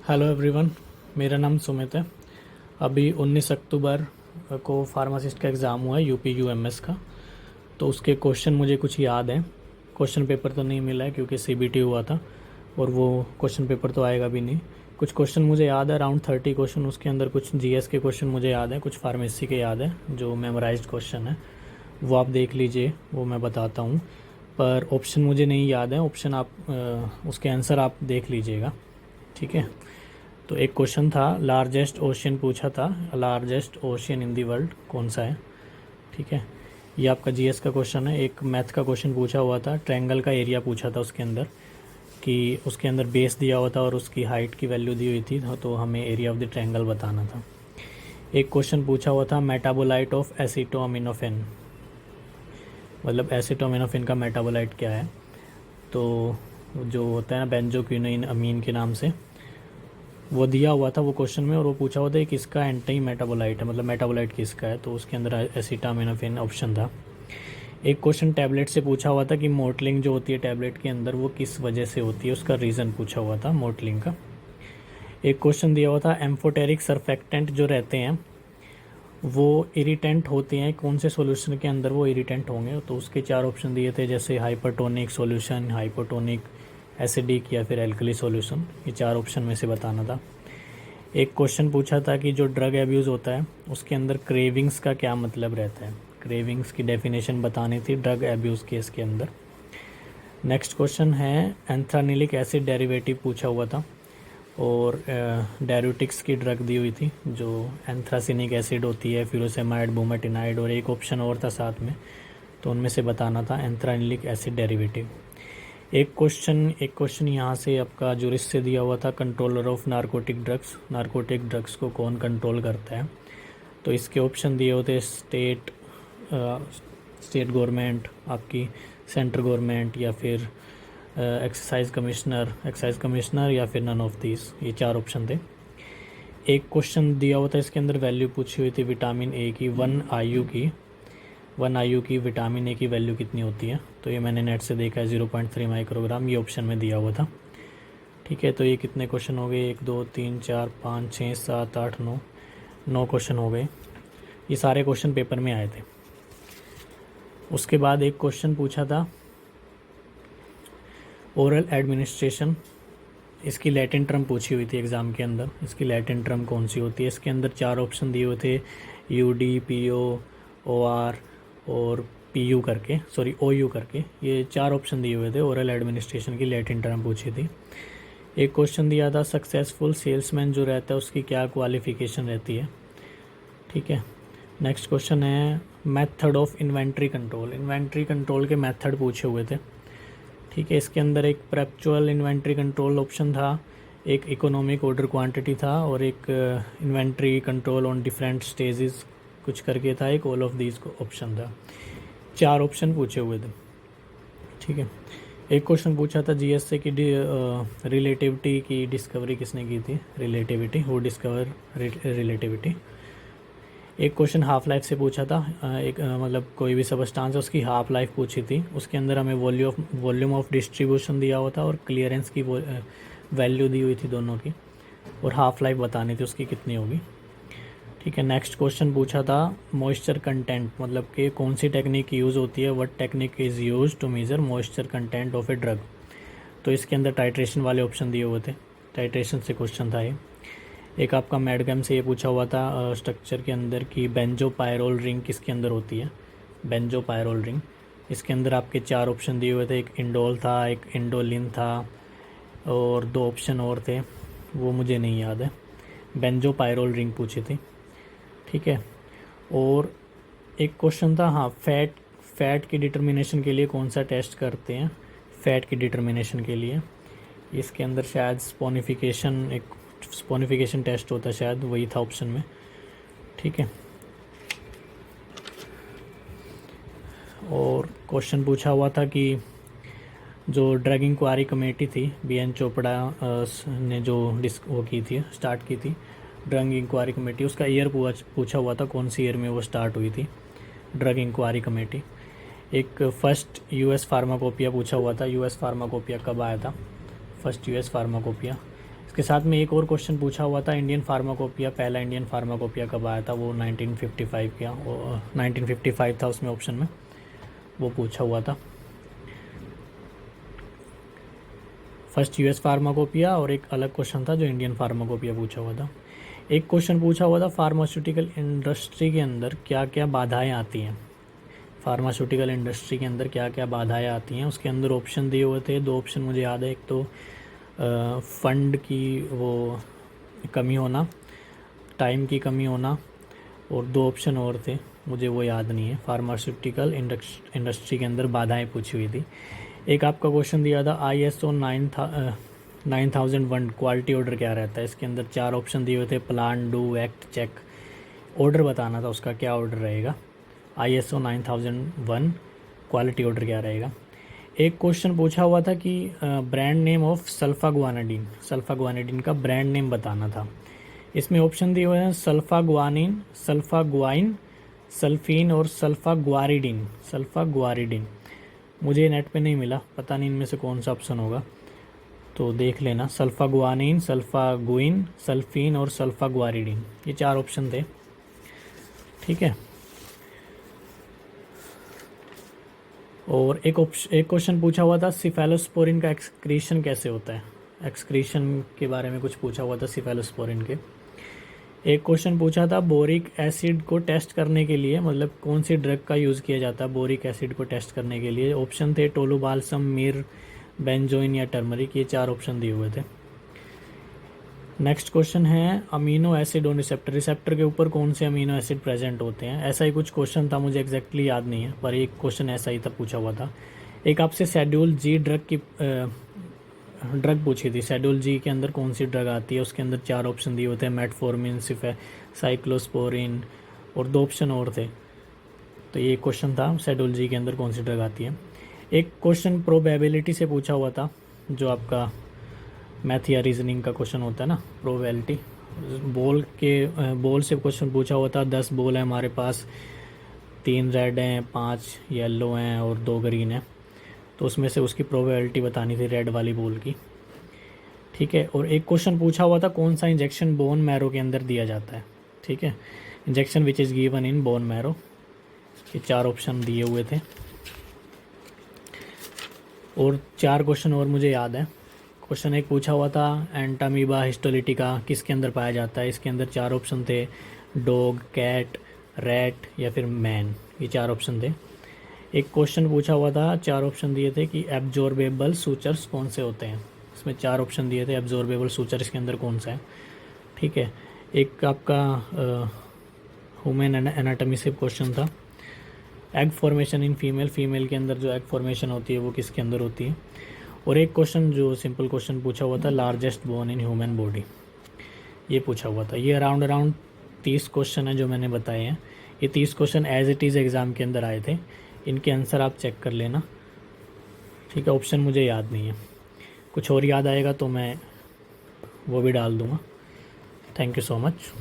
Hello everyone, मेरा नाम सुमित है। अभी 19 अक्टूबर को फार्मासिस्ट का एग्ज़ाम हुआ है यूपी यूएमएस का। तो उसके क्वेश्चन मुझे कुछ याद हैं। क्वेश्चन पेपर तो नहीं मिला है क्योंकि सीबीटी हुआ था और वो क्वेश्चन पेपर तो आएगा भी नहीं। कुछ क्वेश्चन मुझे याद है, अराउंड 30 क्वेश्चन। उसके अंदर कुछ जीएस के क्वेश्चन मुझे याद हैं, कुछ फार्मेसी के याद हैं जो मेमोराइज्ड क्वेश्चन है। वो आप देख लीजिए, वो मैं बताता हूँ। पर ऑप्शन मुझे नहीं याद है। ऑप्शन आप उसके आंसर आप देख लीजिएगा, ठीक है। तो एक क्वेश्चन था, लार्जेस्ट ओशियन पूछा था। Largest ocean in the world कौन सा है, ठीक है। ये आपका जीएस का क्वेश्चन है। एक मैथ का क्वेश्चन पूछा हुआ था, ट्रायंगल का एरिया पूछा था उसके अंदर, कि उसके अंदर बेस दिया हुआ था और उसकी हाइट की वैल्यू दी हुई थी, तो हमें एरिया ऑफ द ट्रायंगल बताना था। एक क्वेश्चन पूछा हुआ था, मेटाबोलाइट ऑफ एसिटोअमिनोफेन, मतलब एसिटोअमिनोफेन का मेटाबोलाइट क्या है। तो जो होता है ना बेंजोक्विनोन अमीन के नाम से, वो दिया हुआ था वो क्वेश्चन में, और वो पूछा हुआ था कि किसका एंटी मेटाबोलाइट है, मतलब मेटाबोलाइट किसका है। तो उसके अंदर एसिटामिनोफेन ऑप्शन था। एक क्वेश्चन टैबलेट से पूछा हुआ था कि मोटलिंग जो होती है टैबलेट के अंदर वो किस वजह से होती है, उसका रीज़न पूछा हुआ था मोटलिंग का। एक क्वेश्चन दिया हुआ था, एम्फोटेरिक सरफेक्टेंट जो रहते हैं वो इरिटेंट होते हैं, कौन से सॉल्यूशन के अंदर वो इरिटेंट होंगे। तो उसके 4 ऑप्शन दिए थे, जैसे हाइपरटोनिक सॉल्यूशन, हाइपोटोनिक, एसिडिक या फिर एल्कली सॉल्यूशन। ये 4 ऑप्शन में से बताना था। एक क्वेश्चन पूछा था कि जो ड्रग एब्यूज़ होता है उसके अंदर क्रेविंग्स का क्या मतलब रहता है। क्रेविंग्स की डेफिनेशन बतानी थी ड्रग एब्यूज़ केस के अंदर। नेक्स्ट क्वेश्चन है, एंथ्रानिलिक एसिड डेरिवेटिव पूछा हुआ था, और डाययूटिक्स की ड्रग दी हुई थी जो एंथ्रासिनिक एसिड होती है, फ्यूरोसेमाइड, बुमेटिनाइड, और एक ऑप्शन और था साथ में, तो उनमें से बताना था एंथ्रानिलिक एसिड डेरिवेटिव। एक क्वेश्चन यहाँ से आपका जुरिस से दिया हुआ था, controller of narcotic drugs, narcotic drugs को कौन कंट्रोल करता है। तो इसके ऑप्शन दिए होते, स्टेट गवर्नमेंट, आपकी सेंट्रल गवर्नमेंट, या फिर एक्साइज कमिश्नर, या फिर नन ऑफ दीज। ये 4 ऑप्शन थे। एक क्वेश्चन दिया हुआ था, इसके अंदर वैल्यू पूछी हुई थी विटामिन ए की, 1 IU की विटामिन ए की वैल्यू कितनी होती है। तो ये मैंने नेट से देखा है, 0.3 माइक्रोग्राम, ये ऑप्शन में दिया हुआ था, ठीक है। तो ये कितने क्वेश्चन हो गए, 1 2 3 4 5 6 7 8 9 क्वेश्चन हो गए। ये सारे क्वेश्चन पेपर में आए थे। उसके बाद एक क्वेश्चन पूछा था, ओरल एडमिनिस्ट्रेशन, इसकी लैटिन टर्म पूछी हुई थी एग्ज़ाम के अंदर। इसकी लैटिन टर्म कौन सी होती है। इसके अंदर 4 ऑप्शन दिए हुए थे, UD, PO, OR और PU करके, सॉरी OU करके। ये 4 ऑप्शन दिए हुए थे, ओरल एडमिनिस्ट्रेशन की लैटिन टर्म पूछी थी। एक क्वेश्चन दिया था, सक्सेसफुल सेल्समैन जो रहता है उसकी क्या क्वालिफ़िकेशन रहती है, ठीक है। नेक्स्ट क्वेश्चन है, method of inventory control, inventory control के मेथड पूछे हुए थे, ठीक है। इसके अंदर एक परपेचुअल इन्वेंट्री कंट्रोल ऑप्शन था, एक इकोनॉमिक ऑर्डर क्वांटिटी था, और एक inventory control on different stages कुछ करके था, एक ऑल ऑफ दीज ऑप्शन था। 4 ऑप्शन पूछे हुए थे, ठीक है। एक क्वेश्चन पूछा था जीएस से कि रिलेटिविटी की डिस्कवरी किसने की थी, रिलेटिविटी, हु डिस्कवर रिलेटिविटी। एक क्वेश्चन हाफ लाइफ से पूछा था, एक मतलब कोई भी सबस्टांस है उसकी हाफ लाइफ पूछी थी। उसके अंदर हमें वॉल्यूम ऑफ डिस्ट्रीब्यूशन दिया हुआ था और क्लियरेंस की वैल्यू दी हुई थी दोनों की, और हाफ लाइफ बतानी थी उसकी कितनी होगी, ठीक है। नेक्स्ट क्वेश्चन पूछा था, मॉइस्चर कंटेंट, मतलब कि कौन सी टेक्निक यूज़ होती है, what technique is use to measure moisture content of a drug. तो इसके अंदर टाइट्रेशन वाले ऑप्शन दिए हुए थे, टाइट्रेशन से क्वेश्चन था ये। एक आपका मेडगम से ये पूछा हुआ था स्ट्रक्चर के अंदर कि बेंजोपायरोल रिंग किसके अंदर होती है, बेंजोपायरोल रिंग। इसके अंदर आपके 4 ऑप्शन दिए हुए थे, एक इंडोल था, एक इंडोलिन था, और 2 ऑप्शन और थे, वो मुझे नहीं याद है। बेंजोपायरोल रिंग पूछी थी, ठीक है। और एक क्वेश्चन था, हाँ, फैट की डिटर्मिनेशन के लिए कौन सा टेस्ट करते हैं, फैट की डिटर्मिनेशन के लिए। इसके अंदर शायद स्पोनिफिकेशन, एक स्पोनिफिकेशन टेस्ट होता है शायद, वही था ऑप्शन में, ठीक है। और क्वेश्चन पूछा हुआ था कि जो ड्रग इंक्वायरी कमेटी थी, BN चोपड़ा ने जो वो की थी, स्टार्ट की थी ड्रग इंक्वायरी कमेटी, उसका ईयर पूछा हुआ था, कौन सी ईयर में वो स्टार्ट हुई थी ड्रग इंक्वायरी कमेटी। एक फर्स्ट US फार्माकोपिया पूछा हुआ था, US फार्माकोपिया कब आया था, फर्स्ट US फार्माकोपिया। उसके साथ में एक और क्वेश्चन पूछा हुआ था, इंडियन फार्माकोपिया, पहला इंडियन फार्माकोपिया कब आया था, वो 1955 का, 1955 था उसमें ऑप्शन में, वो पूछा हुआ था। फर्स्ट यूएस फार्माकोपिया और एक अलग क्वेश्चन था जो इंडियन फार्माकोपिया पूछा हुआ था। एक क्वेश्चन पूछा हुआ था फार्मास्यूटिकल इंडस्ट्री के अंदर क्या क्या बाधाएं आती हैं, फार्मास्यूटिकल इंडस्ट्री के अंदर क्या क्या बाधाएं आती हैं। उसके अंदर ऑप्शन दिए हुए थे, दो ऑप्शन मुझे याद है, एक तो फंड की वो कमी होना, टाइम की कमी होना, और दो ऑप्शन और थे मुझे वो याद नहीं है। फार्मास्यूटिकल इंडस्ट्री के अंदर बाधाएं पूछी हुई थी। एक आपका क्वेश्चन दिया था ISO 9001 क्वालिटी ऑर्डर क्या रहता है, इसके अंदर चार ऑप्शन दिए हुए थे, plan, do, act, check. Order बताना था उसका क्या ऑर्डर रहेगा, ISO 9001 क्वालिटी ऑर्डर क्या रहेगा। एक क्वेश्चन पूछा हुआ था कि ब्रांड नेम ऑफ सल्फागुआनिडीन, सल्फागुआनिडीन का ब्रांड नेम बताना था। इसमें ऑप्शन दिए हुए हैं सल्फागुआनिन, सल्फागुआइन, सल्फीन और सल्फागुआरिडीन, सल्फागुआरिडीन। मुझे नेट पे नहीं मिला, पता नहीं इनमें से कौन सा ऑप्शन होगा, तो देख लेना। सल्फागुआनिन, सल्फागुइन, सल्फीन और सल्फागुआरिडीन, ये चार ऑप्शन थे। ठीक है। और एक क्वेश्चन पूछा हुआ था सिफेलोस्पोरिन का एक्सक्रीशन कैसे होता है, एक्सक्रीशन के बारे में कुछ पूछा हुआ था सिफेलोस्पोरिन के। एक क्वेश्चन पूछा था बोरिक एसिड को टेस्ट करने के लिए, मतलब कौन सी ड्रग का यूज़ किया जाता है बोरिक एसिड को टेस्ट करने के लिए। ऑप्शन थे टोलोबाल्सम, मिर, बेंजोइन या टर्मरिक, ये चार ऑप्शन दिए हुए थे। नेक्स्ट क्वेश्चन है amino acid on receptor, receptor के ऊपर कौन से अमीनो एसिड प्रेजेंट होते हैं। ऐसा ही कुछ क्वेश्चन था, मुझे एग्जैक्टली याद नहीं है, पर एक क्वेश्चन ऐसा ही था पूछा हुआ था। एक आपसे शेड्यूल जी ड्रग की ड्रग पूछी थी, शेड्यूल जी के अंदर कौन सी ड्रग आती है, उसके अंदर चार ऑप्शन दिए होते हैं, मेटफॉर्मिन, साइक्लोस्पोरिन और दो ऑप्शन और थे। तो ये क्वेश्चन था शेड्यूल जी के अंदर कौन सी ड्रग आती है। एक क्वेश्चन प्रोबेबिलिटी से पूछा हुआ था, जो आपका मैथ या रीजनिंग का क्वेश्चन होता है ना, प्रोबेबिलिटी। बॉल से क्वेश्चन पूछा हुआ था, 10 बॉल है हमारे पास, 3 रेड हैं, 5 येलो हैं और 2 ग्रीन हैं, तो उसमें से उसकी प्रोबेबिलिटी बतानी थी रेड वाली बॉल की। ठीक है। और एक क्वेश्चन पूछा हुआ था कौन सा इंजेक्शन बोन मैरो के अंदर दिया जाता है। ठीक है, injection which is given in bone marrow, ये चार ऑप्शन दिए हुए थे। और चार क्वेश्चन और मुझे याद है। क्वेश्चन एक पूछा हुआ था एंटामीबा हिस्टोलिटिका किसके अंदर पाया जाता है, इसके अंदर चार ऑप्शन थे, डॉग, कैट, रैट या फिर मैन, ये चार ऑप्शन थे। एक क्वेश्चन पूछा हुआ था, चार ऑप्शन दिए थे कि एब्जॉर्बेबल सूचर्स कौन से होते हैं, इसमें चार ऑप्शन दिए थे, एब्जॉर्बेबल सूचर इसके अंदर कौन सा है। ठीक है। एक आपका ह्यूमन एनाटॉमी से क्वेश्चन था, egg formation in female, female के अंदर जो एग फॉर्मेशन होती है वो किसके अंदर होती है। और एक क्वेश्चन जो सिंपल क्वेश्चन पूछा हुआ था, largest bone in human body, ये पूछा हुआ था। ये अराउंड 30 क्वेश्चन है जो मैंने बताए हैं। ये 30 question as it is exam के अंदर आए थे, इनके आंसर आप चेक कर लेना। ठीक है, ऑप्शन मुझे याद नहीं है, कुछ और याद आएगा तो मैं वो भी डाल दूँगा। Thank you so much.